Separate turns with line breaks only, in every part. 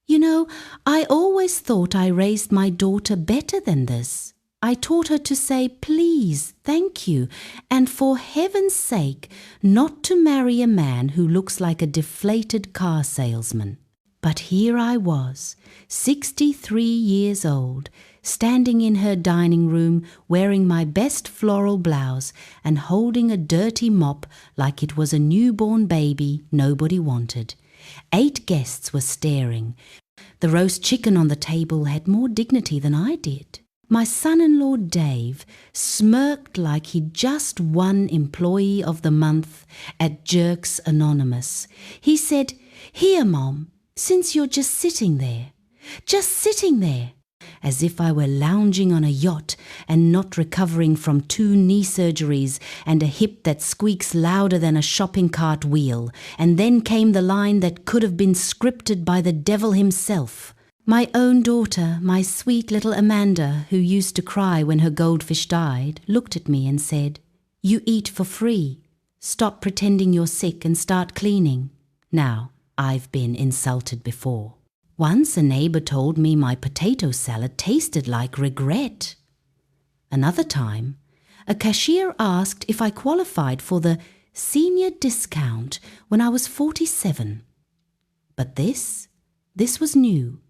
You know, I always thought I raised my daughter better than this. I taught her to say please, thank you, and for heaven's sake, not to marry a man who looks like a deflated car salesman. But here I was, 63 years old, standing in her dining room, wearing my best floral blouse and holding a dirty mop like it was a newborn baby nobody wanted. 8 guests were staring. The roast chicken on the table had more dignity than I did. My son-in-law Dave smirked like he'd just won Employee of the Month at Jerks Anonymous. He said, "Here, Mom, since you're just sitting there, as if I were lounging on a yacht and not recovering from 2 knee surgeries and a hip that squeaks louder than a shopping cart wheel. And then came the line that could have been scripted by the devil himself. My own daughter, my sweet little Amanda, who used to cry when her goldfish died, looked at me and said, "You eat for free. Stop pretending you're sick and start cleaning." Now, I've been insulted before. Once a neighbor told me my potato salad tasted like regret. Another time, a cashier asked if I qualified for the senior discount when I was 47. But this was new.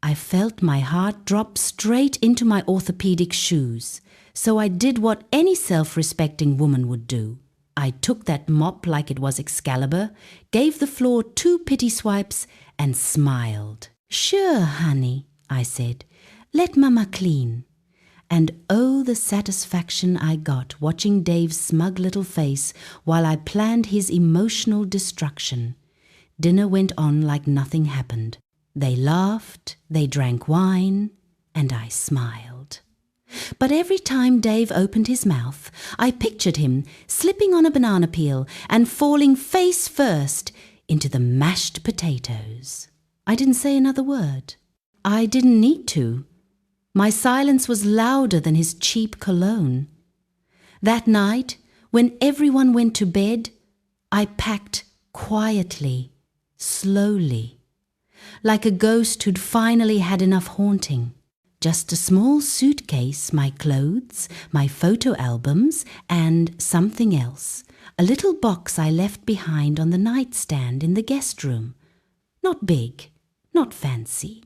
I felt my heart drop straight into my orthopedic shoes, so I did what any self-respecting woman would do. I took that mop like it was Excalibur, gave the floor 2 pity swipes, and smiled. "Sure, honey," I said, "let Mama clean." And oh, the satisfaction I got watching Dave's smug little face while I planned his emotional destruction. Dinner went on like nothing happened. They laughed, they drank wine, and I smiled. But every time Dave opened his mouth, I pictured him slipping on a banana peel and falling face first into the mashed potatoes. I didn't say another word. I didn't need to. My silence was louder than his cheap cologne. That night, when everyone went to bed, I packed quietly, slowly, like a ghost who'd finally had enough haunting. Just a small suitcase, my clothes, my photo albums, and something else. A little box I left behind on the nightstand in the guest room. Not big, not fancy.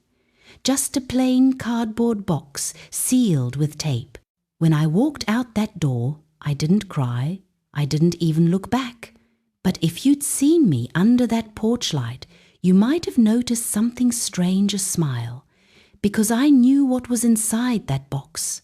Just a plain cardboard box sealed with tape. When I walked out that door, I didn't cry. I didn't even look back. But if you'd seen me under that porch light, you might have noticed something strange, a smile, because I knew what was inside that box.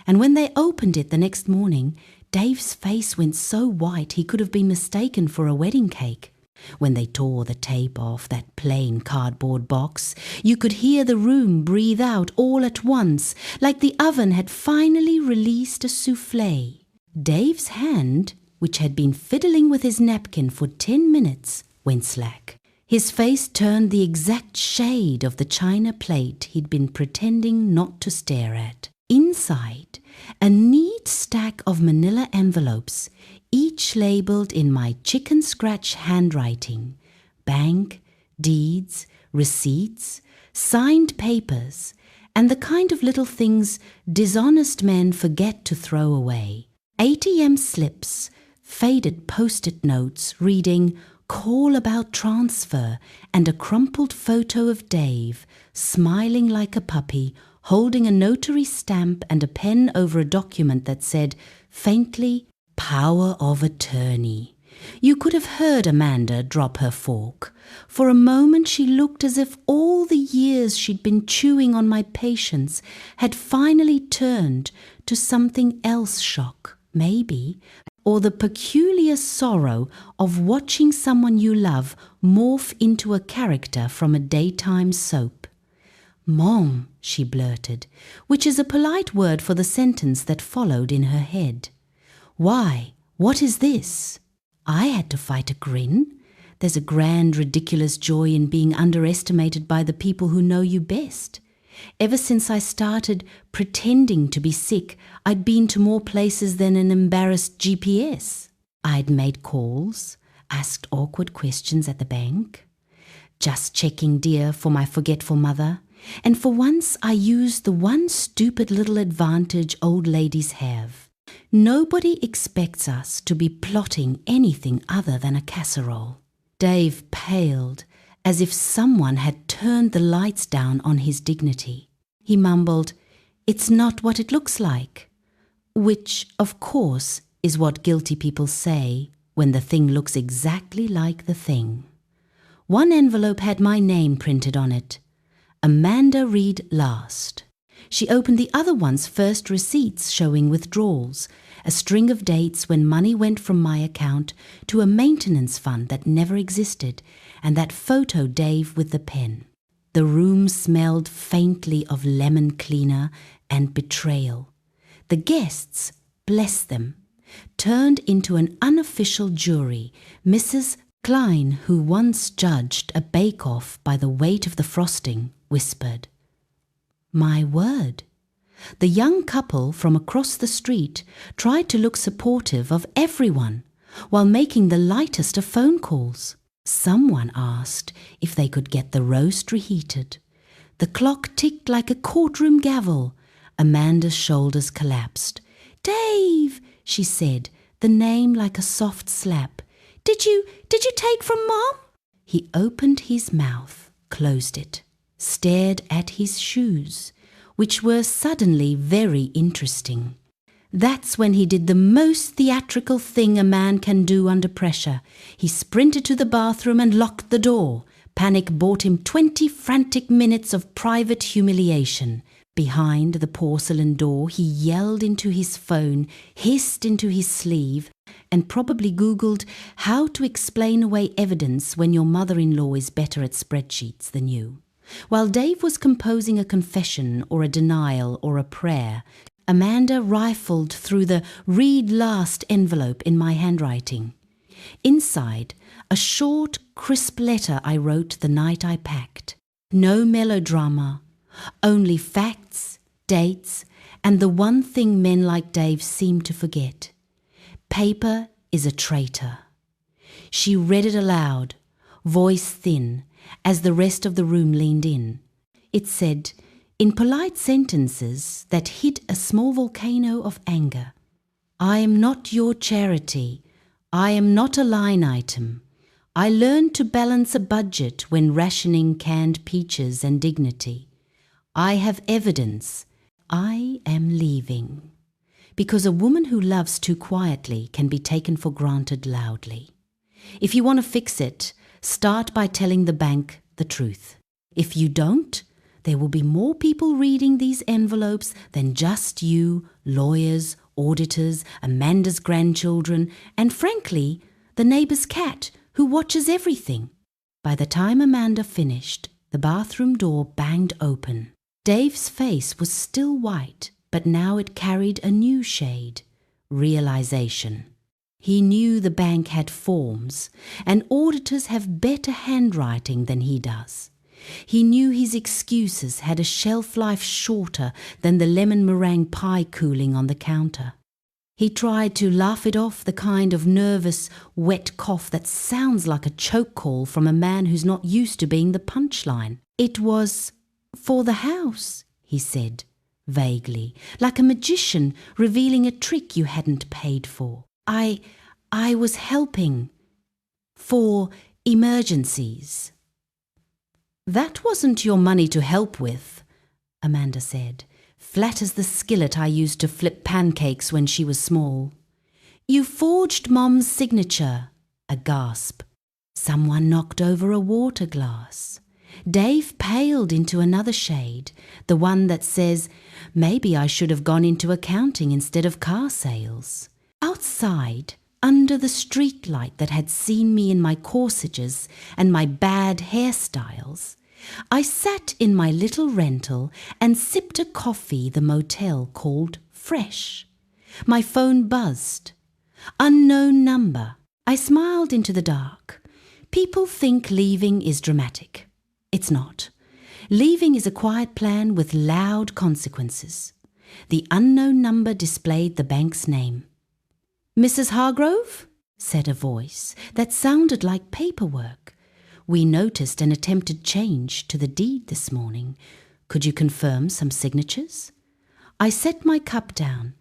And when they opened it the next morning, Dave's face went so white he could have been mistaken for a wedding cake. When they tore the tape off that plain cardboard box, you could hear the room breathe out all at once, like the oven had finally released a soufflé. Dave's hand, which had been fiddling with his napkin for 10 minutes, went slack. His face turned the exact shade of the china plate he'd been pretending not to stare at. Inside, a neat stack of manila envelopes, each labeled in my chicken scratch handwriting. Bank, deeds, receipts, signed papers, and the kind of little things dishonest men forget to throw away. ATM slips, faded post-it notes reading "Call about transfer," and a crumpled photo of Dave, smiling like a puppy, holding a notary stamp and a pen over a document that said, faintly, "Power of attorney." You could have heard Amanda drop her fork. For a moment she looked as if all the years she'd been chewing on my patience had finally turned to something else shock, maybe, or the peculiar sorrow of watching someone you love morph into a character from a daytime soap. "Mom," she blurted, which is a polite word for the sentence that followed in her head. "Why, what is this?" I had to fight a grin. There's a grand, ridiculous joy in being underestimated by the people who know you best. Ever since I started pretending to be sick, I'd been to more places than an embarrassed GPS. I'd made calls, asked awkward questions at the bank. Just checking, dear, for my forgetful mother. And for once I used the one stupid little advantage old ladies have. Nobody expects us to be plotting anything other than a casserole." Dave paled, as if someone had turned the lights down on his dignity. He mumbled, "It's not what it looks like," which, of course, is what guilty people say when the thing looks exactly like the thing. One envelope had my name printed on it. Amanda Reed last. She opened the other one's first receipts showing withdrawals, a string of dates when money went from my account to a maintenance fund that never existed, and that photo Dave with the pen. The room smelled faintly of lemon cleaner and betrayal. The guests, bless them, turned into an unofficial jury. Mrs. Klein, who once judged a bake-off by the weight of the frosting, whispered. My word. The young couple from across the street tried to look supportive of everyone while making the lightest of phone calls. Someone asked if they could get the roast reheated. The clock ticked like a courtroom gavel. Amanda's shoulders collapsed. "Dave," she said, the name like a soft slap. Did you take from Mom?" He opened his mouth, closed it, stared at his shoes, which were suddenly very interesting. That's when he did the most theatrical thing a man can do under pressure. He sprinted to the bathroom and locked the door. Panic bought him 20 frantic minutes of private humiliation. Behind the porcelain door, he yelled into his phone, hissed into his sleeve, and probably Googled how to explain away evidence when your mother-in-law is better at spreadsheets than you. While Dave was composing a confession or a denial or a prayer, Amanda rifled through the "Read Last" envelope in my handwriting. Inside, a short, crisp letter I wrote the night I packed. No melodrama, only facts, dates, and the one thing men like Dave seem to forget. Paper is a traitor. She read it aloud, voice thin, as the rest of the room leaned in. It said, in polite sentences that hid a small volcano of anger, "I am not your charity. I am not a line item. I learned to balance a budget when rationing canned peaches and dignity. I have evidence. I am leaving." Because a woman who loves too quietly can be taken for granted loudly. If you want to fix it, start by telling the bank the truth. If you don't, there will be more people reading these envelopes than just you, lawyers, auditors, Amanda's grandchildren, and frankly, the neighbor's cat who watches everything. By the time Amanda finished, the bathroom door banged open. Dave's face was still white, but now it carried a new shade, realization. He knew the bank had forms, and auditors have better handwriting than he does. He knew his excuses had a shelf life shorter than the lemon meringue pie cooling on the counter. He tried to laugh it off, the kind of nervous, wet cough that sounds like a choke call from a man who's not used to being the punchline. "It was for the house," he said, vaguely, like a magician revealing a trick you hadn't paid for. I was helping for emergencies." "That wasn't your money to help with," Amanda said, flat as the skillet I used to flip pancakes when she was small. "You forged Mom's signature." A gasp. Someone knocked over a water glass. Dave paled into another shade, the one that says, "Maybe I should have gone into accounting instead of car sales." Outside, under the streetlight that had seen me in my corsages and my bad hairstyles, I sat in my little rental and sipped a coffee the motel called Fresh. My phone buzzed. Unknown number. I smiled into the dark. People think leaving is dramatic. It's not. Leaving is a quiet plan with loud consequences. The unknown number displayed the bank's name. "Mrs. Hargrove?" said a voice that sounded like paperwork. We noticed an attempted change to the deed this morning. Could you confirm some signatures? I set my cup down.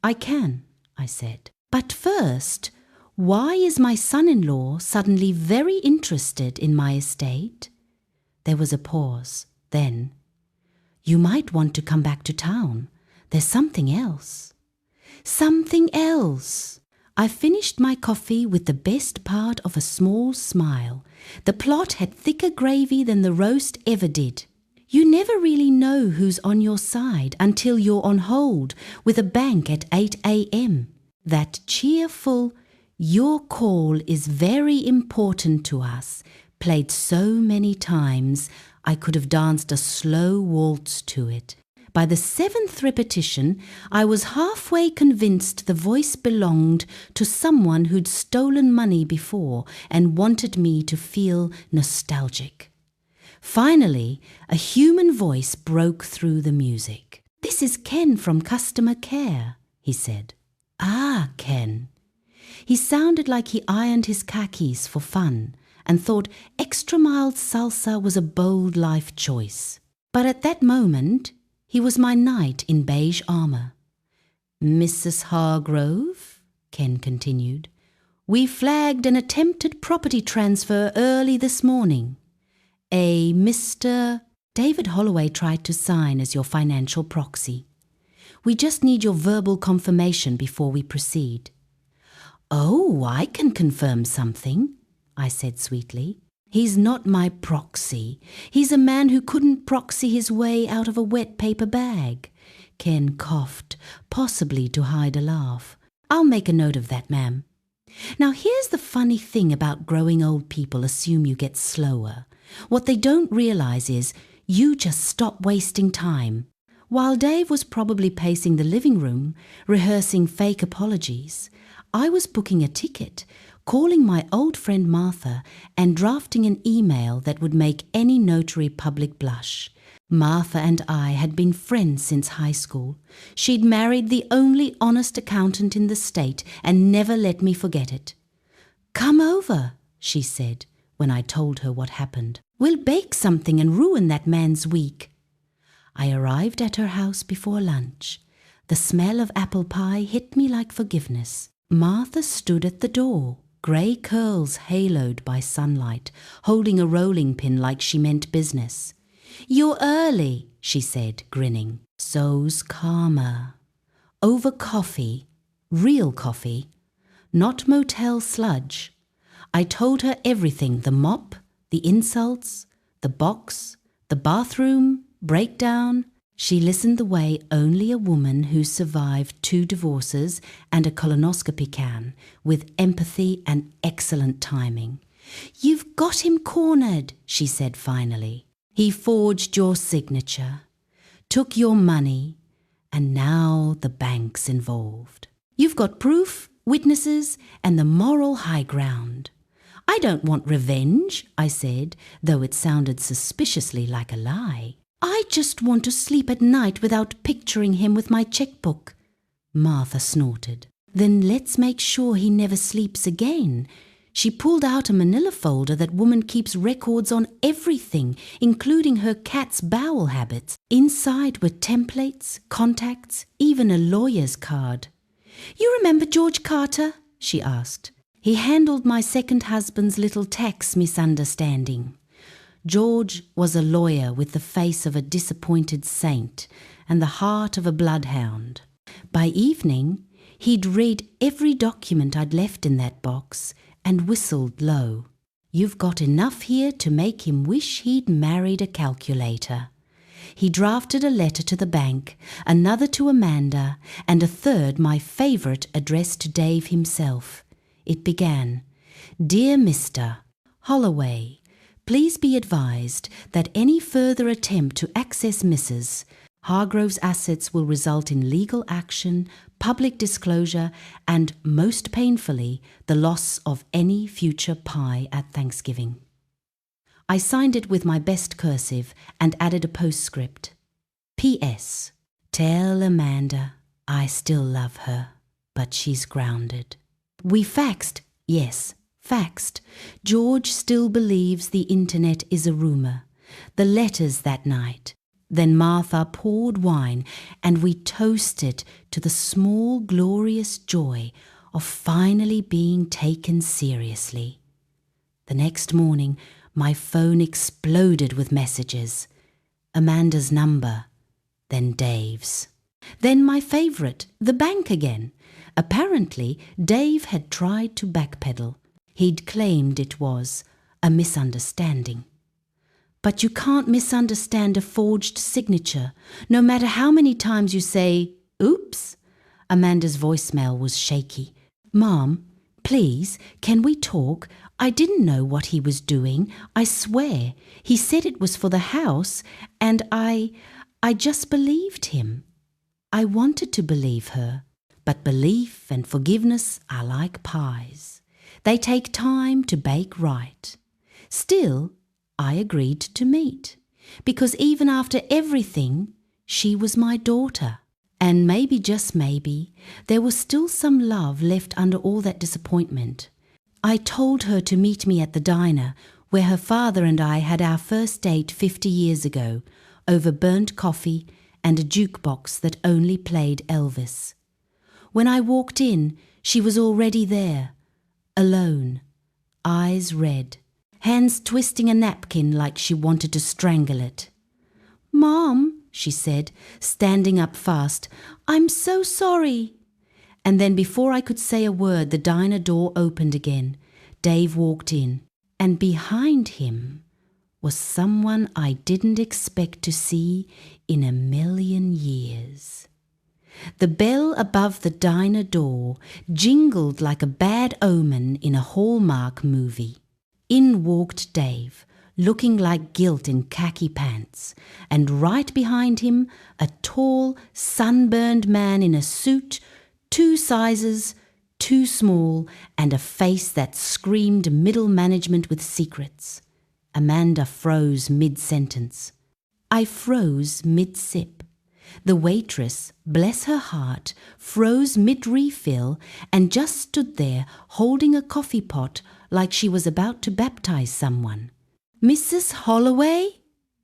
I can, I said. But first, why is my son-in-law suddenly very interested in my estate? There was a pause. Then, you might want to come back to town. There's something else. Something else. I finished my coffee with the best part of a small smile. The plot had thicker gravy than the roast ever did. You never really know who's on your side until you're on hold with a bank at 8 a.m. That cheerful, "Your call is very important to us," played so many times I could have danced a slow waltz to it. By the 7th repetition, I was halfway convinced the voice belonged to someone who'd stolen money before and wanted me to feel nostalgic. Finally, a human voice broke through the music. "This is Ken from customer care," he said. "Ah, Ken." He sounded like he ironed his khakis for fun and thought extra mild salsa was a bold life choice. But at that moment, he was my knight in beige armor. "Mrs. Hargrove," Ken continued, "we flagged an attempted property transfer early this morning. A Mr. David Holloway tried to sign as your financial proxy. We just need your verbal confirmation before we proceed." "Oh, I can confirm something," I said sweetly. "He's not my proxy. He's a man who couldn't proxy his way out of a wet paper bag." Ken coughed, possibly to hide a laugh. "I'll make a note of that, ma'am. Now here's the funny thing about growing old people assume you get slower. What they don't realize is you just stop wasting time. While Dave was probably pacing the living room, rehearsing fake apologies, I was booking a ticket, calling my old friend Martha, and drafting an email that would make any notary public blush. Martha and I had been friends since high school. She'd married the only honest accountant in the state and never let me forget it. "Come over," she said when I told her what happened. "We'll bake something and ruin that man's week." I arrived at her house before lunch. The smell of apple pie hit me like forgiveness. Martha stood at the door, grey curls haloed by sunlight, holding a rolling pin like she meant business. "You're early," she said, grinning. "So's Karma." Over coffee, real coffee, not motel sludge. I told her everything: the mop, the insults, the box, the bathroom, breakdown. She listened the way only a woman who survived 2 divorces and a colonoscopy can, with empathy and excellent timing. "You've got him cornered," she said finally. "He forged your signature, took your money, and now the bank's involved. You've got proof, witnesses, and the moral high ground." "I don't want revenge," I said, though it sounded suspiciously like a lie. "I just want to sleep at night without picturing him with my checkbook." Martha snorted. "Then let's make sure he never sleeps again." She pulled out a manila folder that woman keeps records on everything, including her cat's bowel habits. Inside were templates, contacts, even a lawyer's card. "You remember George Carter?" she asked. "He handled my second husband's little tax misunderstanding." George was a lawyer with the face of a disappointed saint and the heart of a bloodhound. By evening, he'd read every document I'd left in that box and whistled low. "You've got enough here to make him wish he'd married a calculator." He drafted a letter to the bank, another to Amanda, and a third, my favourite, addressed to Dave himself. It began, "Dear Mr. Holloway, please be advised that any further attempt to access Mrs. Hargrove's assets will result in legal action, public disclosure, and, most painfully, the loss of any future pie at Thanksgiving." I signed it with my best cursive and added a postscript. "P.S. Tell Amanda I still love her, but she's grounded." We faxed, yes, Faxed, George still believes the internet is a rumour. The letters that night. Then Martha poured wine and we toasted to the small glorious joy of finally being taken seriously. The next morning, my phone exploded with messages. Amanda's number, then Dave's. Then my favourite, the bank again. Apparently, Dave had tried to backpedal. He'd claimed it was a misunderstanding. But you can't misunderstand a forged signature, no matter how many times you say, "Oops." Amanda's voicemail was shaky. "Mom, please, can we talk? I didn't know what he was doing, I swear. He said it was for the house, and I just believed him." I wanted to believe her, but belief and forgiveness are like pies. They take time to bake right. Still, I agreed to meet, because even after everything, she was my daughter. And maybe, just maybe, there was still some love left under all that disappointment. I told her to meet me at the diner where her father and I had our first date 50 years ago, over burnt coffee and a jukebox that only played Elvis. When I walked in, she was already there, alone, eyes red, hands twisting a napkin like she wanted to strangle it. "Mom," she said, standing up fast, "I'm so sorry." And then before I could say a word, the diner door opened again. Dave walked in, and behind him was someone I didn't expect to see in a million years. The bell above the diner door jingled like a bad omen in a Hallmark movie. In walked Dave, looking like guilt in khaki pants, and right behind him a tall, sunburned man in a suit, 2 sizes too small, and a face that screamed middle management with secrets. Amanda froze mid-sentence. I froze mid-sip. The waitress, bless her heart, froze mid-refill and just stood there holding a coffee pot like she was about to baptize someone. "Mrs. Holloway?"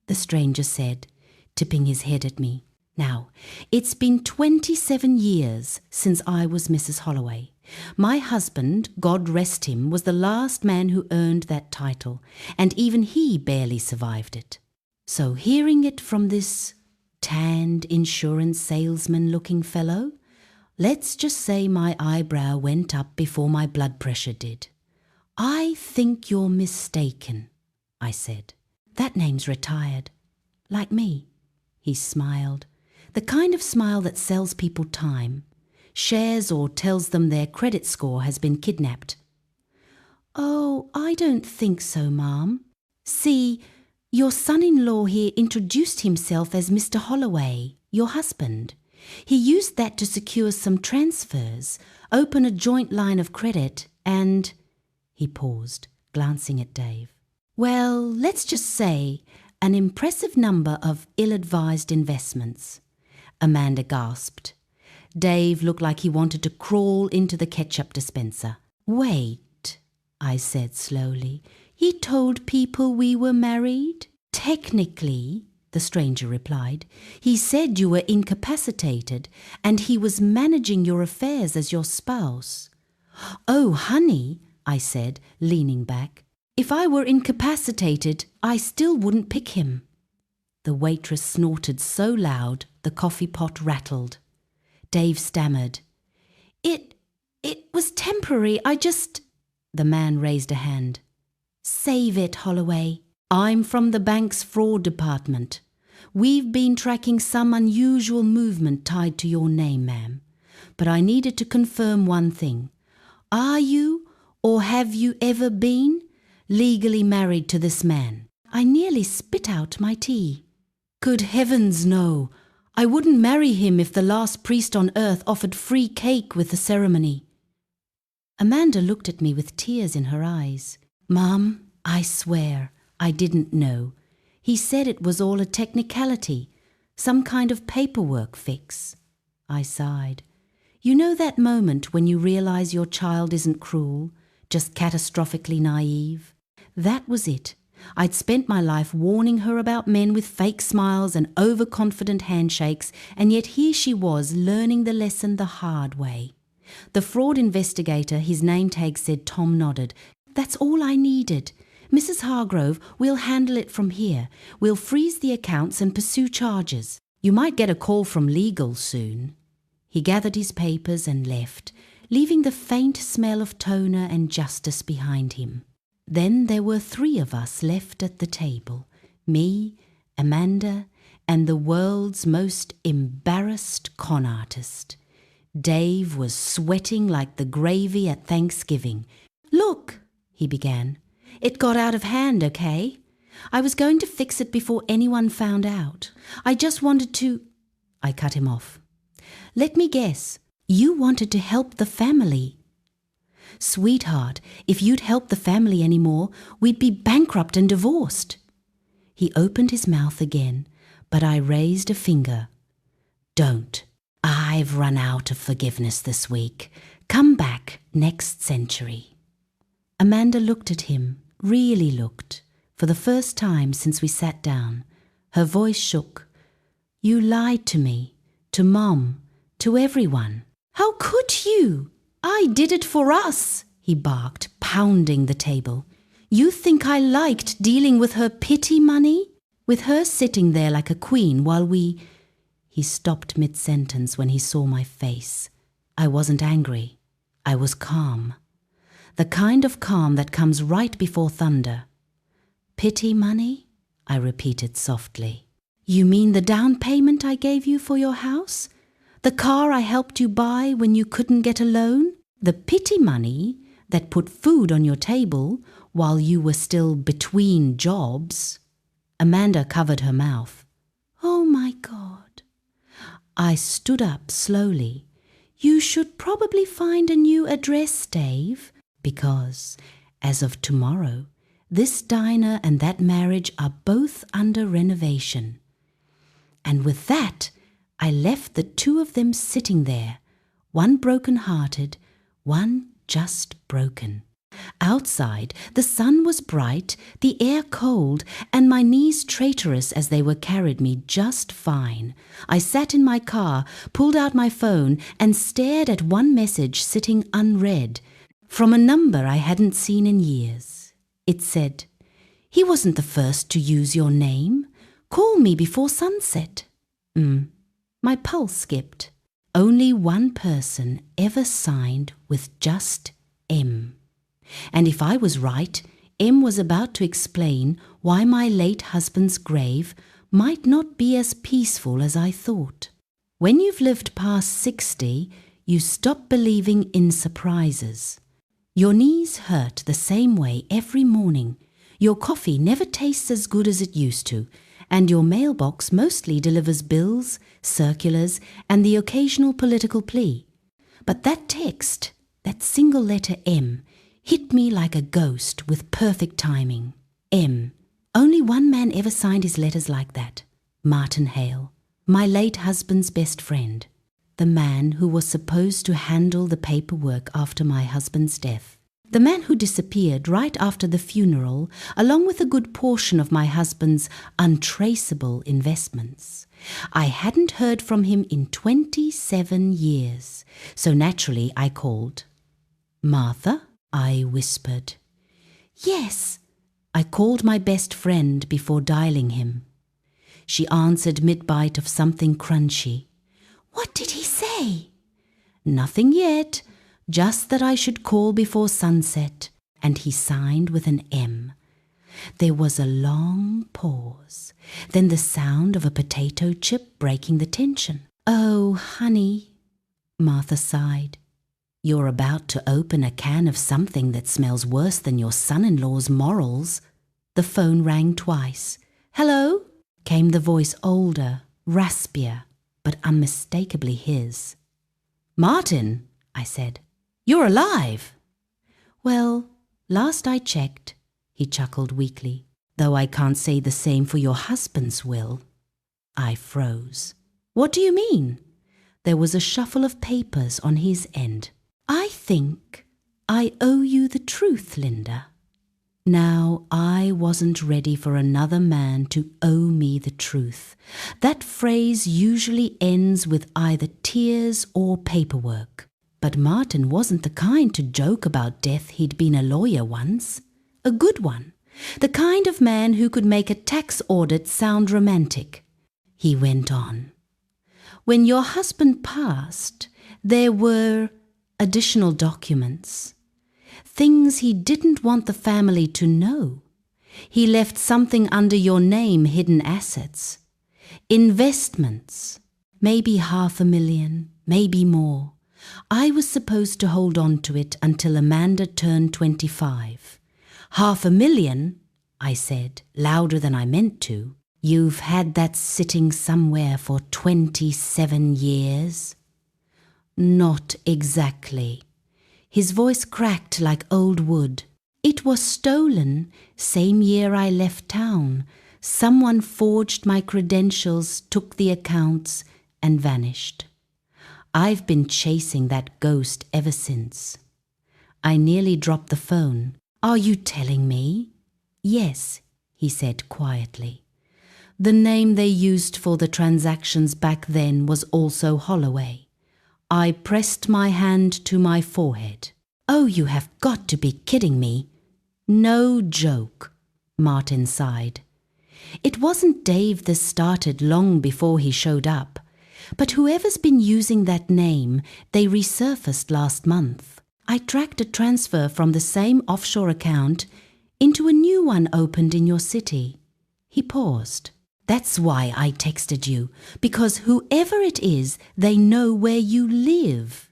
the stranger said, tipping his head at me. Now, it's been 27 years since I was Mrs. Holloway. My husband, God rest him, was the last man who earned that title, and even he barely survived it. So hearing it from this tanned insurance salesman-looking fellow, let's just say my eyebrow went up before my blood pressure did. "I think you're mistaken," I said. "That name's retired. Like me." He smiled. The kind of smile that sells people time, shares or tells them their credit score has been kidnapped. "Oh, I don't think so, Ma'am. See, your son-in-law here introduced himself as Mr. Holloway, your husband. He used that to secure some transfers, open a joint line of credit, and—" He paused, glancing at Dave. "Well, let's just say an impressive number of ill-advised investments." Amanda gasped. Dave looked like he wanted to crawl into the ketchup dispenser. "Wait," I said slowly. "He told people we were married?" "Technically," the stranger replied. "He said you were incapacitated and he was managing your affairs as your spouse." "Oh, honey," I said, leaning back. "If I were incapacitated, I still wouldn't pick him." The waitress snorted so loud the coffee pot rattled. Dave stammered. It was temporary. The man raised a hand. "Save it, Holloway. I'm from the bank's fraud department. We've been tracking some unusual movement tied to your name, ma'am. But I needed to confirm one thing. Are you, or have you ever been, legally married to this man?" I nearly spit out my tea. "Good heavens, no. I wouldn't marry him if the last priest on earth offered free cake with the ceremony." Amanda looked at me with tears in her eyes. "Mum, I swear, I didn't know. He said it was all a technicality, some kind of paperwork fix." I sighed. You know that moment when you realize your child isn't cruel, just catastrophically naive. That was it. I'd spent my life warning her about men with fake smiles and overconfident handshakes, and yet here she was learning the lesson the hard way. The fraud investigator, his name tag said Tom, nodded. That's all I needed. Mrs. Hargrove, we'll handle it from here. We'll freeze the accounts and pursue charges. You might get a call from legal soon. He gathered his papers and left, leaving the faint smell of toner and justice behind him. Then there were 3 of us left at the table, me, Amanda, and the world's most embarrassed con artist. Dave was sweating like the gravy at Thanksgiving. "Look," he began. "It got out of hand, okay? I was going to fix it before anyone found out. I just wanted to—" I cut him off. "Let me guess. You wanted to help the family." "Sweetheart, if you'd help the family anymore, we'd be bankrupt and divorced." He opened his mouth again, but I raised a finger. "Don't. I've run out of forgiveness this week. Come back next century." Amanda looked at him, really looked, for the first time since we sat down. Her voice shook. "You lied to me, to Mom, to everyone." "How could you? I did it for us," he barked, pounding the table. "You think I liked dealing with her pity money? With her sitting there like a queen while we—" He stopped mid-sentence when he saw my face. I wasn't angry. I was calm. The kind of calm that comes right before thunder. "Pity money?" I repeated softly. "You mean the down payment I gave you for your house? The car I helped you buy when you couldn't get a loan? The pity money that put food on your table while you were still between jobs?" Amanda covered her mouth. "Oh my God." I stood up slowly. "You should probably find a new address, Dave, because, as of tomorrow, this diner and that marriage are both under renovation." And with that, I left the 2 of them sitting there, one broken-hearted, one just broken. Outside, the sun was bright, the air cold, and my knees traitorous as they were carried me just fine. I sat in my car, pulled out my phone, and stared at one message sitting unread, from a number I hadn't seen in years. It said, "He wasn't the first to use your name. Call me before sunset." My pulse skipped. Only one person ever signed with just M. And if I was right, M was about to explain why my late husband's grave might not be as peaceful as I thought. When you've lived past 60, you stop believing in surprises. Your knees hurt the same way every morning. Your coffee never tastes as good as it used to, and your mailbox mostly delivers bills, circulars, and the occasional political plea. But that text, that single letter M, hit me like a ghost with perfect timing. M. Only one man ever signed his letters like that. Martin Hale, my late husband's best friend, the man who was supposed to handle the paperwork after my husband's death. The man who disappeared right after the funeral, along with a good portion of my husband's untraceable investments. I hadn't heard from him in 27 years, so naturally I called. "Martha?" I whispered. "Yes." I called my best friend before dialing him. She answered mid-bite of something crunchy. "What did he say?" "Nothing yet. Just that I should call before sunset," and he signed with an M. There was a long pause, then the sound of a potato chip breaking the tension. "Oh, honey," Martha sighed. "You're about to open a can of something that smells worse than your son-in-law's morals." The phone rang twice. "Hello?" came the voice, older, raspier, but unmistakably his. "Martin," I said. "You're alive." "Well, last I checked," he chuckled weakly, "though I can't say the same for your husband's will." I froze. "What do you mean?" There was a shuffle of papers on his end. "I think," I owe you the truth, Linda. Now, I wasn't ready for another man to owe me the truth. That phrase usually ends with either tears or paperwork. But Martin wasn't the kind to joke about death. He'd been a lawyer once. A good one. The kind of man who could make a tax audit sound romantic. He went on. When your husband passed, there were additional documents. Things he didn't want the family to know. He left something under your name, hidden assets. Investments. Maybe $500,000, maybe more. I was supposed to hold on to it until Amanda turned 25. $500,000, I said, louder than I meant to. You've had that sitting somewhere for 27 years. Not exactly. His voice cracked like old wood. It was stolen same year I left town. Someone forged my credentials, took the accounts, and vanished. I've been chasing that ghost ever since. I nearly dropped the phone. Are you telling me? Yes, he said quietly. The name they used for the transactions back then was also Holloway. I pressed my hand to my forehead. Oh, you have got to be kidding me. No joke, Martin sighed. It wasn't Dave that started long before he showed up. But whoever's been using that name, they resurfaced last month. I tracked a transfer from the same offshore account into a new one opened in your city. He paused. That's why I texted you, because whoever it is, they know where you live.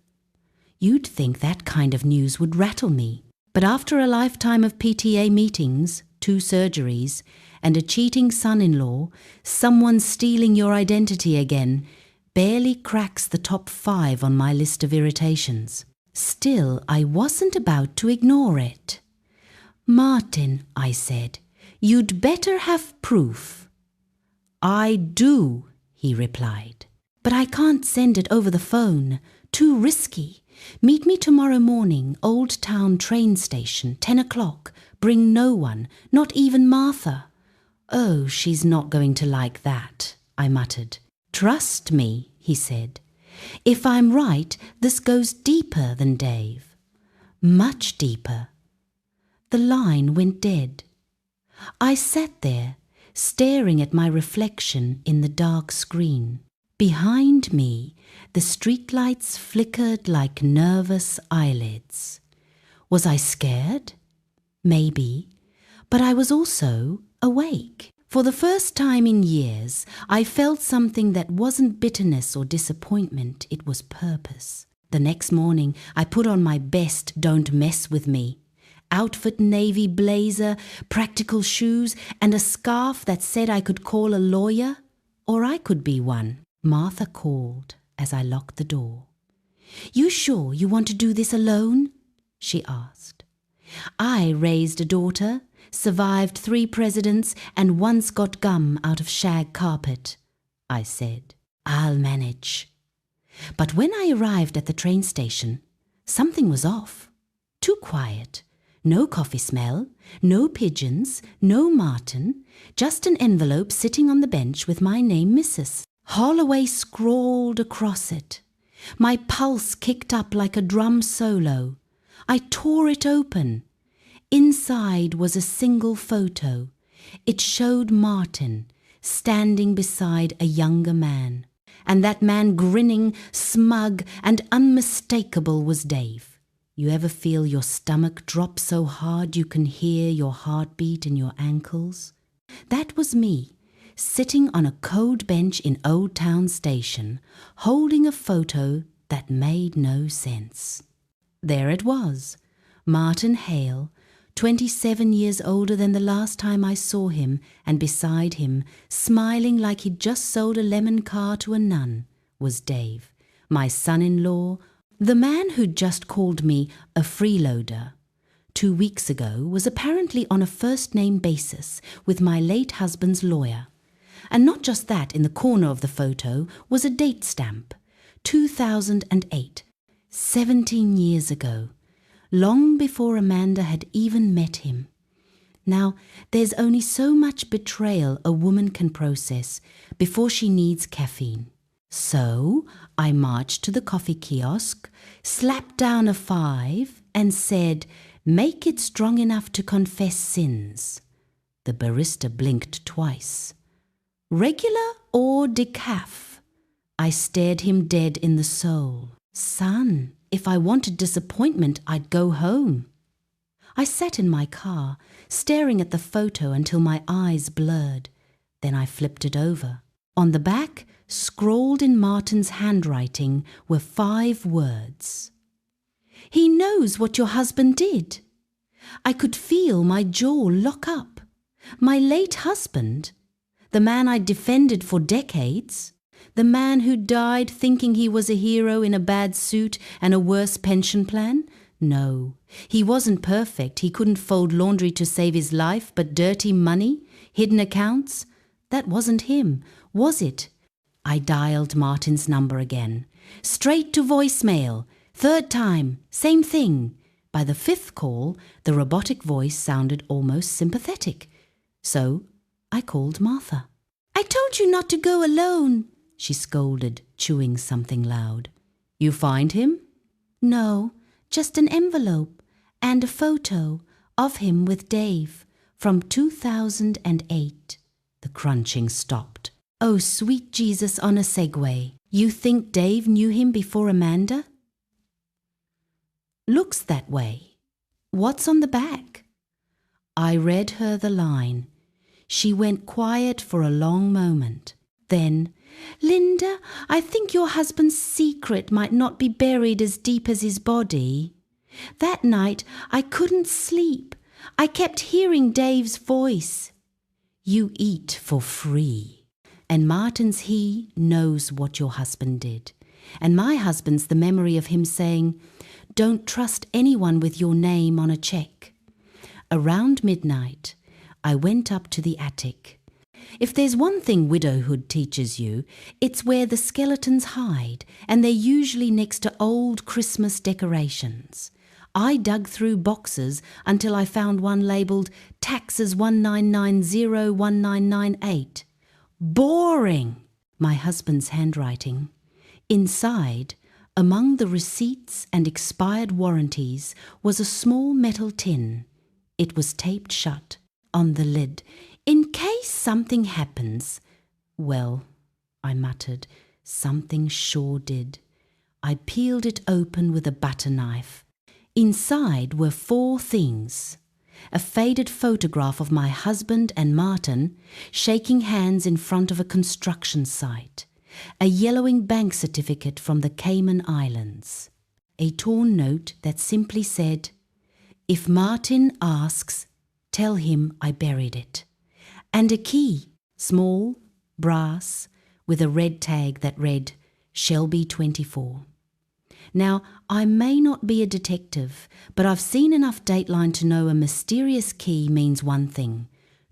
You'd think that kind of news would rattle me. But after a lifetime of PTA meetings, 2 surgeries, and a cheating son-in-law, someone stealing your identity again barely cracks the top 5 on my list of irritations. Still, I wasn't about to ignore it. Martin, I said, you'd better have proof. I do, he replied. But I can't send it over the phone. Too risky. Meet me tomorrow morning, Old Town train station, 10 o'clock. Bring no one, not even Martha. Oh, she's not going to like that, I muttered. Trust me, he said. If I'm right, this goes deeper than Dave. Much deeper. The line went dead. I sat there, staring at my reflection in the dark screen. Behind me, the streetlights flickered like nervous eyelids. Was I scared? Maybe. But I was also awake. For the first time in years, I felt something that wasn't bitterness or disappointment, it was purpose. The next morning, I put on my best "Don't Mess With Me" outfit, navy blazer, practical shoes, and a scarf that said I could call a lawyer, or I could be one. Martha called as I locked the door. You sure you want to do this alone? She asked. I raised a daughter, survived 3 presidents, and once got gum out of shag carpet, I said. I'll manage. But when I arrived at the train station, something was off. Too quiet. No coffee smell, no pigeons, no Martin, just an envelope sitting on the bench with my name, Mrs. Holloway scrawled across it. My pulse kicked up like a drum solo. I tore it open. Inside was a single photo. It showed Martin standing beside a younger man. And that man, grinning, smug, and unmistakable, was Dave. You ever feel your stomach drop so hard you can hear your heartbeat in your ankles? That was me, sitting on a cold bench in Old Town Station, holding a photo that made no sense. There it was, Martin Hale, 27 years older than the last time I saw him, and beside him, smiling like he'd just sold a lemon car to a nun, was Dave, my son-in-law. The man who'd just called me a freeloader 2 weeks ago was apparently on a first-name basis with my late husband's lawyer. And not just that, in the corner of the photo was a date stamp, 2008, 17 years ago. long before Amanda had even met him. Now, there's only so much betrayal a woman can process before she needs caffeine. So I marched to the coffee kiosk, slapped down a 5, and said, "Make it strong enough to confess sins." The barista blinked twice. "Regular or decaf?" I stared him dead in the soul. "Son, if I wanted disappointment, I'd go home." I sat in my car, staring at the photo until my eyes blurred. Then I flipped it over. On the back, scrawled in Martin's handwriting, were 5 words. "He knows what your husband did." I could feel my jaw lock up. My late husband, the man I defended for decades, the man who died thinking he was a hero in a bad suit and a worse pension plan? No, he wasn't perfect. He couldn't fold laundry to save his life, but dirty money, hidden accounts, that wasn't him, was it? I dialed Martin's number again. Straight to voicemail. 3rd time, same thing. By the 5th call, the robotic voice sounded almost sympathetic. So I called Martha. "I told you not to go alone," she scolded, chewing something loud. "You find him?" "No, just an envelope and a photo of him with Dave from 2008. The crunching stopped. "Oh, sweet Jesus on a Segway. You think Dave knew him before Amanda?" "Looks that way. What's on the back?" I read her the line. She went quiet for a long moment. Then, "Linda, I think your husband's secret might not be buried as deep as his body. That night I couldn't sleep. I kept hearing Dave's voice. You eat for free. And Martin's he knows what your husband did. And my husband's the memory of him saying, 'Don't trust anyone with your name on a check.' Around midnight, I went up to the attic. If there's one thing widowhood teaches you, it's where the skeletons hide, and they're usually next to old Christmas decorations. I dug through boxes until I found one labelled Taxes 1990-1998. Boring! My husband's handwriting. Inside, among the receipts and expired warranties, was a small metal tin. It was taped shut. On the lid, "In case something happens." Well, I muttered, something sure did. I peeled it open with a butter knife. Inside were 4 things. A faded photograph of my husband and Martin shaking hands in front of a construction site. A yellowing bank certificate from the Cayman Islands. A torn note that simply said, "If Martin asks, tell him I buried it." And a key, small, brass, with a red tag that read, Shelby 24. Now, I may not be a detective, but I've seen enough Dateline to know a mysterious key means one thing: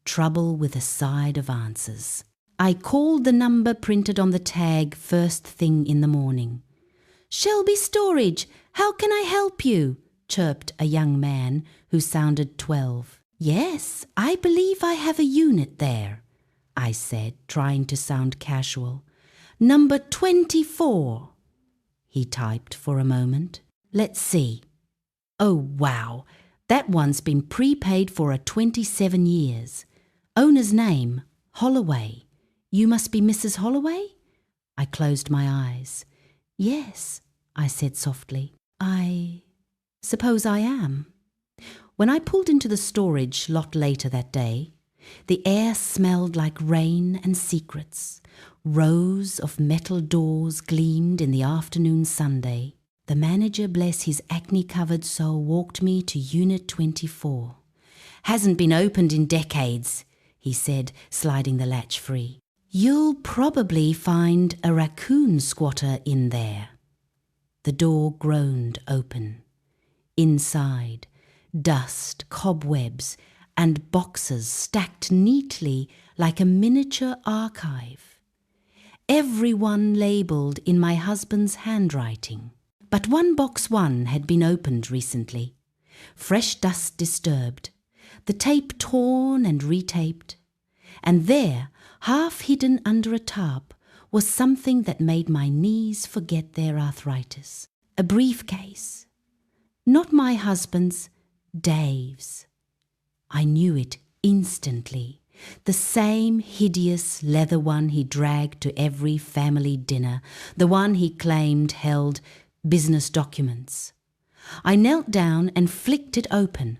trouble with a side of answers. I called the number printed on the tag first thing in the morning. "Shelby Storage, how can I help you?" chirped a young man who sounded 12. "Yes, I believe I have a unit there," I said, trying to sound casual. "Number 24. He typed for a moment. "Let's see. Oh, wow. That one's been prepaid for 27 years. Owner's name, Holloway. You must be Mrs. Holloway?" I closed my eyes. "Yes," I said softly. "I suppose I am." When I pulled into the storage lot later that day, the air smelled like rain and secrets. Rows of metal doors gleamed in the afternoon Sunday. The manager, bless his acne-covered soul, walked me to Unit 24. "Hasn't been opened in decades," he said, sliding the latch free. "You'll probably find a raccoon squatter in there." The door groaned open. Inside, dust, cobwebs, and boxes stacked neatly like a miniature archive. Everyone labelled in my husband's handwriting. But one box 1 had been opened recently. fresh dust disturbed, the tape torn and retaped. And there, half hidden under a tarp, was something that made my knees forget their arthritis. A briefcase. Not my husband's, Dave's. I knew it instantly. The same hideous leather one he dragged to every family dinner, the one he claimed held business documents. I knelt down and flicked it open.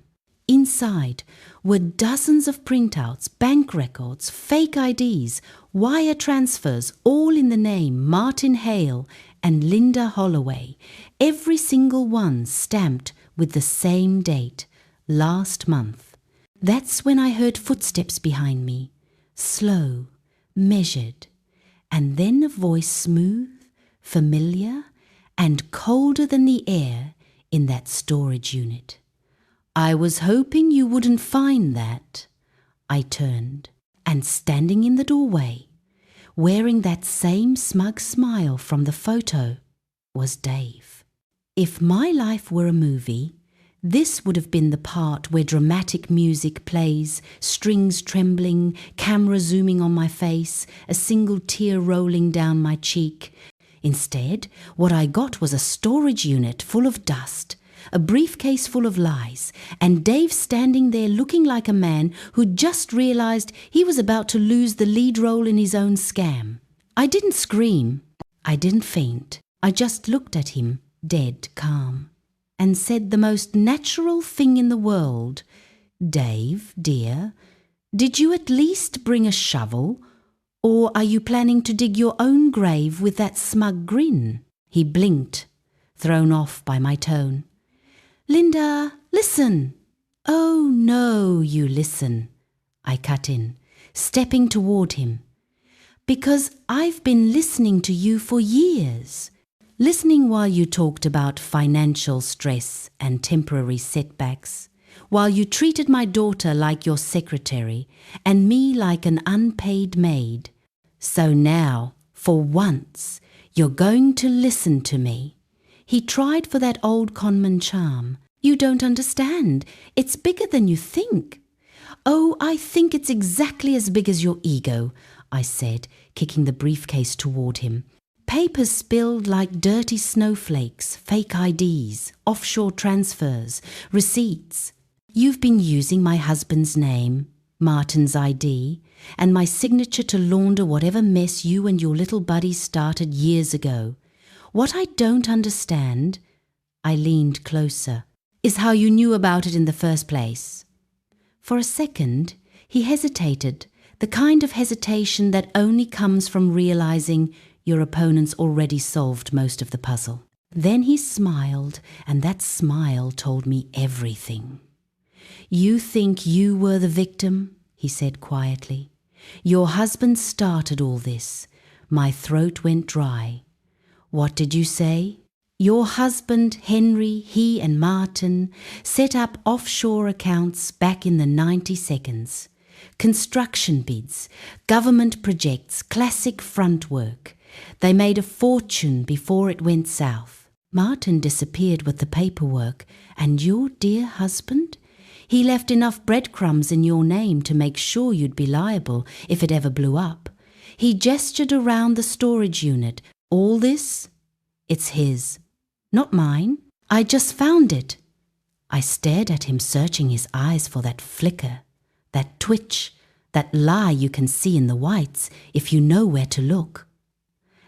Inside were dozens of printouts, bank records, fake IDs, wire transfers, all in the name Martin Hale and Linda Holloway, every single one stamped with the same date, last month. That's when I heard footsteps behind me, slow, measured, and then a voice smooth, familiar, and colder than the air in that storage unit. "I was hoping you wouldn't find that." I turned, and standing in the doorway, wearing that same smug smile from the photo, was Dave. If my life were a movie, this would have been the part where dramatic music plays, strings trembling, camera zooming on my face, a single tear rolling down my cheek. Instead, what I got was a storage unit full of dust, a briefcase full of lies, and Dave standing there looking like a man who'd just realized he was about to lose the lead role in his own scam. I didn't scream. I didn't faint. I just looked at him, dead calm, and said the most natural thing in the world. "Dave, dear, did you at least bring a shovel? Or are you planning to dig your own grave with that smug grin?" He blinked, thrown off by my tone. "Linda, listen." "Oh, no, you listen," I cut in, stepping toward him. "Because I've been listening to you for years. Listening while you talked about financial stress and temporary setbacks, while you treated my daughter like your secretary and me like an unpaid maid. So now, for once, you're going to listen to me." He tried for that old conman charm. "You don't understand. It's bigger than you think." "Oh, I think it's exactly as big as your ego," I said, kicking the briefcase toward him. "Papers spilled like dirty snowflakes, fake IDs, offshore transfers, receipts. You've been using my husband's name, Martin's ID, and my signature to launder whatever mess you and your little buddy started years ago. What I don't understand," I leaned closer, "is how you knew about it in the first place." For a second, he hesitated, the kind of hesitation that only comes from realizing your opponent's already solved most of the puzzle. Then he smiled, and that smile told me everything. "You think you were the victim?" he said quietly. "Your husband started all this." My throat went dry. "What did you say?" "Your husband, Henry, he and Martin, set up offshore accounts back in the 90s. Construction bids, government projects, classic front work. They made a fortune before it went south. Martin disappeared with the paperwork, and your dear husband? He left enough breadcrumbs in your name to make sure you'd be liable if it ever blew up. He gestured around the storage unit. All this? It's his, not mine. I just found it." I stared at him, searching his eyes for that flicker, that twitch, that lie you can see in the whites if you know where to look.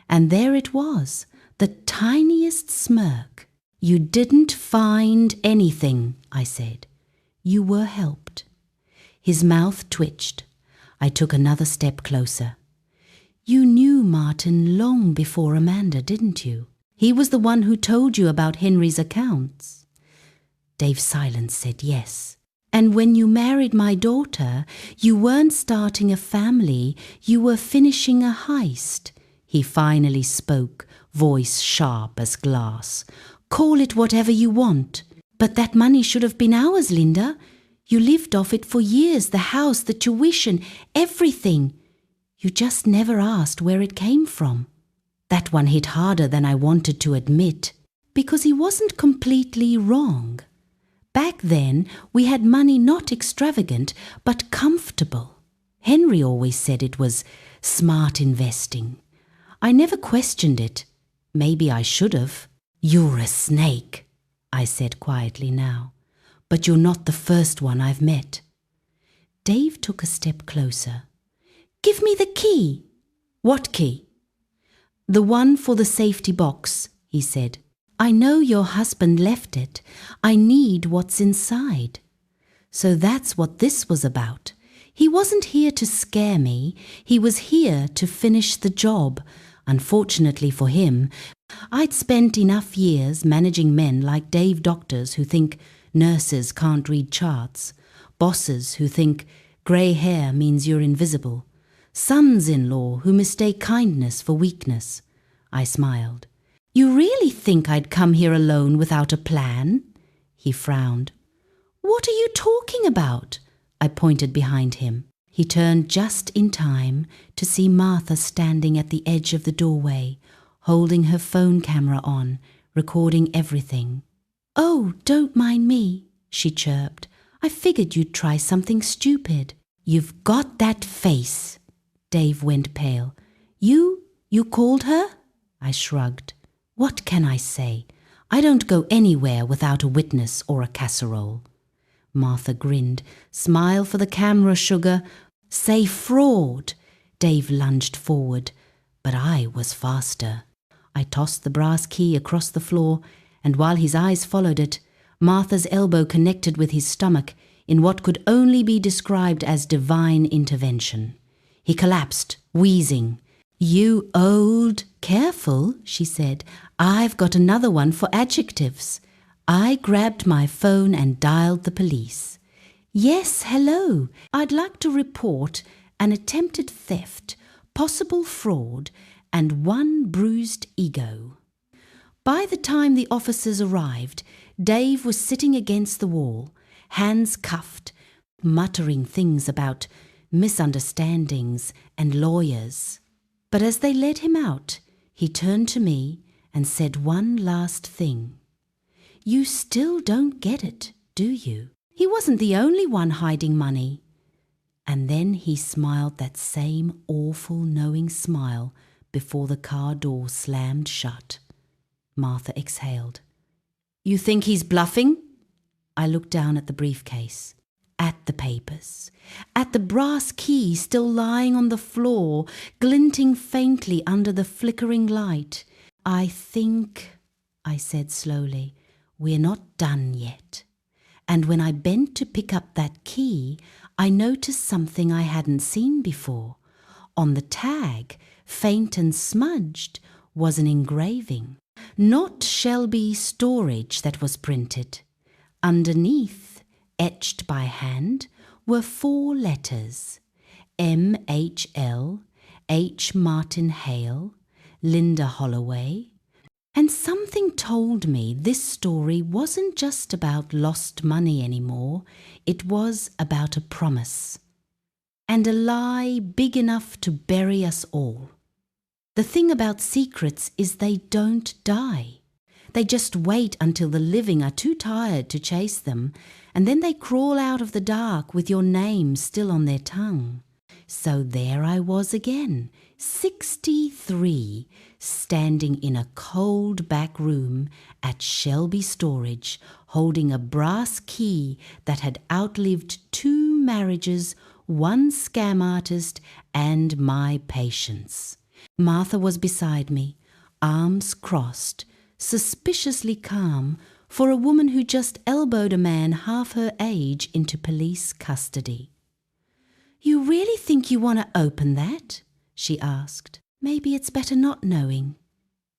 And there it was, the tiniest smirk. "You didn't find anything," I said. "You were helped." His mouth twitched. I took another step closer. "You knew Martin long before Amanda, didn't you? He was the one who told you about Henry's accounts." Dave's silence said yes. "And when you married my daughter, you weren't starting a family, you were finishing a heist." He finally spoke, voice sharp as glass. "Call it whatever you want. But that money should have been ours, Linda. You lived off it for years, the house, the tuition, everything. You just never asked where it came from." That one hit harder than I wanted to admit, because he wasn't completely wrong. Back then, we had money not extravagant, but comfortable. Henry always said it was smart investing. I never questioned it. Maybe I should have. "You're a snake," I said quietly now. "But you're not the first one I've met." Dave took a step closer. "Give me the key." "What key?" "The one for the safety box," he said. "I know your husband left it. I need what's inside." So that's what this was about. He wasn't here to scare me. He was here to finish the job. Unfortunately for him, I'd spent enough years managing men like Dave doctors who think nurses can't read charts, bosses who think grey hair means you're invisible, sons-in-law who mistake kindness for weakness. I smiled. "You really think I'd come here alone without a plan?" He frowned. "What are you talking about?" I pointed behind him. He turned just in time to see Martha standing at the edge of the doorway, holding her phone camera on, recording everything. "Oh, don't mind me," she chirped. "I figured you'd try something stupid." "You've got that face." Dave went pale. You called her?" I shrugged. "What can I say? I don't go anywhere without a witness or a casserole." Martha grinned. "Smile for the camera, sugar. Say fraud." Dave lunged forward, but I was faster. I tossed the brass key across the floor, and while his eyes followed it, Martha's elbow connected with his stomach in what could only be described as divine intervention. He collapsed, wheezing. "You old..." "Careful," she said. "I've got another one for adjectives." I grabbed my phone and dialed the police. "Yes, hello. I'd like to report an attempted theft, possible fraud, and one bruised ego." By the time the officers arrived, Dave was sitting against the wall, hands cuffed, muttering things about misunderstandings and lawyers. But as they led him out, he turned to me and said one last thing. "You still don't get it, do you? He wasn't the only one hiding money." And then he smiled that same awful knowing smile before the car door slammed shut. Martha exhaled. "You think he's bluffing?" I looked down at the briefcase, at the papers, at the brass key still lying on the floor, glinting faintly under the flickering light. "I think," I said slowly, "we're not done yet." And when I bent to pick up that key, I noticed something I hadn't seen before. On the tag, faint and smudged, was an engraving. Not Shelby Storage that was printed. Underneath, etched by hand, were 4 letters: MHL, H. Martin Hale, Linda Holloway. And something told me this story wasn't just about lost money anymore. It was about a promise. And a lie big enough to bury us all. The thing about secrets is they don't die. They just wait until the living are too tired to chase them, and then they crawl out of the dark with your name still on their tongue. So there I was again, 63, standing in a cold back room at Shelby Storage, holding a brass key that had outlived 2 marriages, 1 scam artist, and my patience. Martha was beside me, arms crossed, suspiciously calm for a woman who just elbowed a man half her age into police custody. "You really think you want to open that?" she asked. "Maybe it's better not knowing."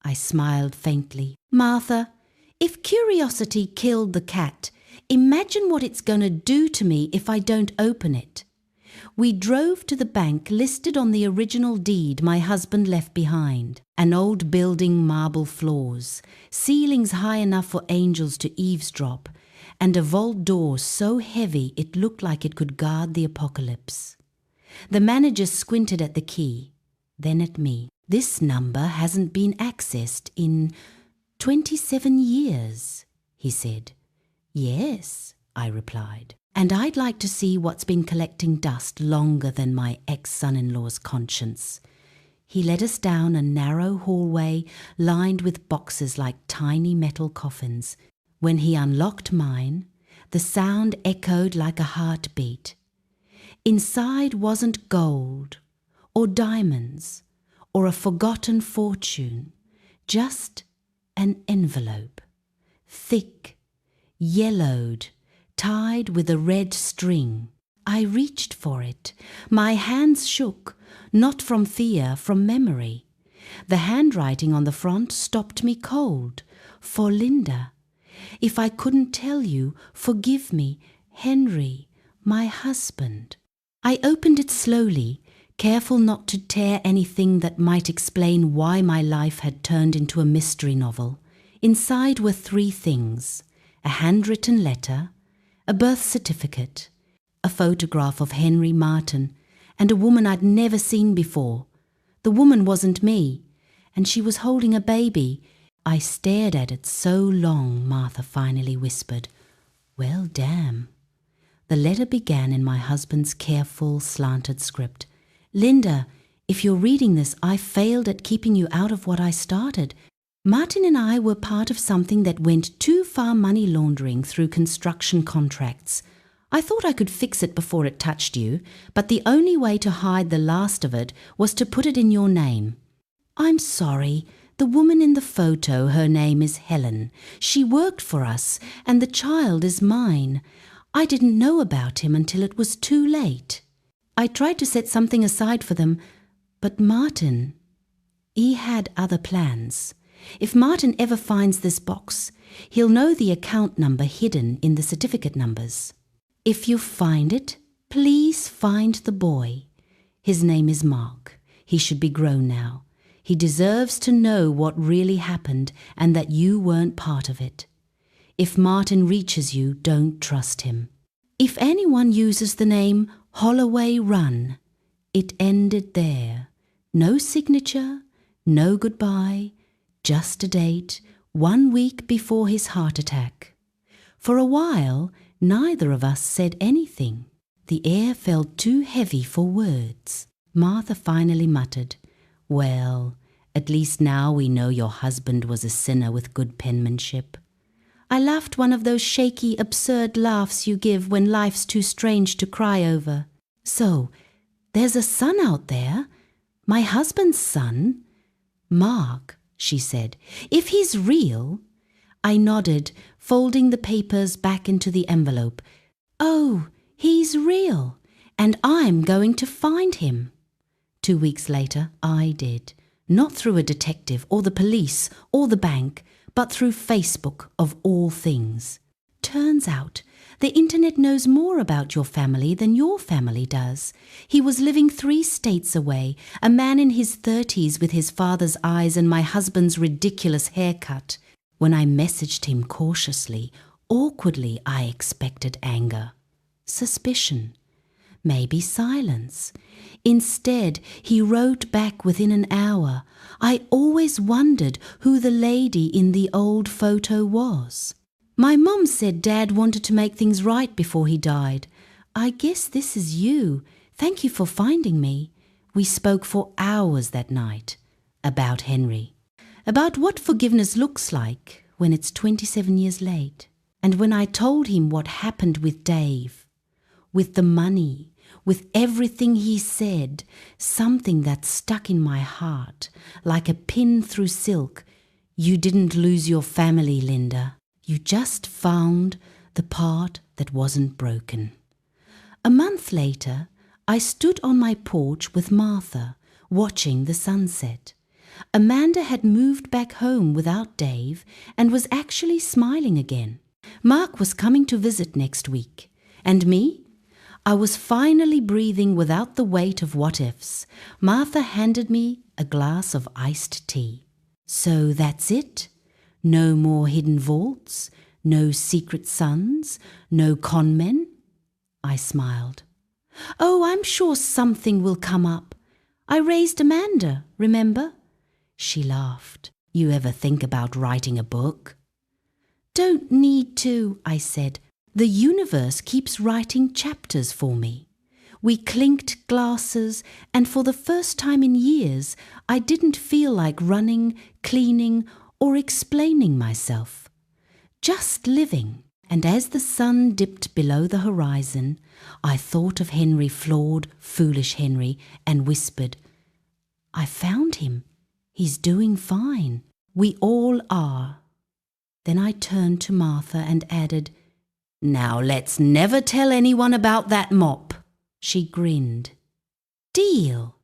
I smiled faintly. "Martha, if curiosity killed the cat, imagine what it's going to do to me if I don't open it." We drove to the bank listed on the original deed my husband left behind. An old building, marble floors, ceilings high enough for angels to eavesdrop, and a vault door so heavy it looked like it could guard the apocalypse. The manager squinted at the key, then at me. "This number hasn't been accessed in 27 years, he said. Yes, I replied, and I'd like to see what's been collecting dust longer than my ex-son-in-law's conscience. He led us down a narrow hallway lined with boxes like tiny metal coffins. When he unlocked mine, the sound echoed like a heartbeat. Inside wasn't gold or diamonds or a forgotten fortune, just an envelope, thick, yellowed, tied with a red string. I reached for it. My hands shook, not from fear, from memory. The handwriting on the front stopped me cold. For Linda. If I couldn't tell you, forgive me, Henry, my husband. I opened it slowly, careful not to tear anything that might explain why my life had turned into a mystery novel. Inside were 3 things: a handwritten letter, a birth certificate, a photograph of Henry Martin, and a woman I'd never seen before. The woman wasn't me, and she was holding a baby. I stared at it so long, Martha finally whispered, "Well, damn." The letter began in my husband's careful, slanted script. "Linda, if you're reading this, I failed at keeping you out of what I started. Martin and I were part of something that went too far money laundering through construction contracts. I thought I could fix it before it touched you, but the only way to hide the last of it was to put it in your name. I'm sorry. The woman in the photo, her name is Helen. She worked for us, and the child is mine. I didn't know about him until it was too late. I tried to set something aside for them, but Martin, he had other plans. If Martin ever finds this box, he'll know the account number hidden in the certificate numbers. If you find it, please find the boy. His name is Mark. He should be grown now. He deserves to know what really happened and that you weren't part of it. If Martin reaches you, don't trust him. If anyone uses the name Holloway Run, it ended there. No signature, no goodbye, just a date, 1 week before his heart attack. For a while, neither of us said anything. The air felt too heavy for words. Martha finally muttered, "Well, at least now we know your husband was a sinner with good penmanship." I laughed one of those shaky, absurd laughs you give when life's too strange to cry over. "So, there's a son out there? My husband's son?" "Mark," she said. "If he's real—" I nodded, folding the papers back into the envelope. "Oh, he's real, and I'm going to find him." 2 weeks later, I did. Not through a detective or the police or the bank, but through Facebook of all things. Turns out, the internet knows more about your family than your family does. He was living 3 states away, a man in his 30s with his father's eyes and my husband's ridiculous haircut. When I messaged him cautiously, awkwardly, I expected anger, suspicion, maybe silence. Instead, he wrote back within an hour. I always wondered who the lady in the old photo was. "My mom said Dad wanted to make things right before he died. I guess this is you. Thank you for finding me." We spoke for hours that night. About Henry. About what forgiveness looks like when it's 27 years late. And when I told him what happened with Dave, with the money, with everything he said, something that stuck in my heart like a pin through silk. "You didn't lose your family, Linda. You just found the part that wasn't broken." A month later, I stood on my porch with Martha, watching the sunset. Amanda had moved back home without Dave and was actually smiling again. Mark was coming to visit next week. And me? I was finally breathing without the weight of what-ifs. Martha handed me a glass of iced tea. "So that's it? No more hidden vaults? No secret sons? No con men?" I smiled. "Oh, I'm sure something will come up. I raised Amanda, remember?" She laughed. "You ever think about writing a book?" Don't need to, I said. The universe keeps writing chapters for me. We clinked glasses, and for the first time in years, I didn't feel like running, cleaning, or explaining myself. Just living. And as the sun dipped below the horizon, I thought of Henry Flawed, foolish Henry, and whispered, I found him. He's doing fine. We all are. Then I turned to Martha and added, Now let's never tell anyone about that mop. She grinned. Deal.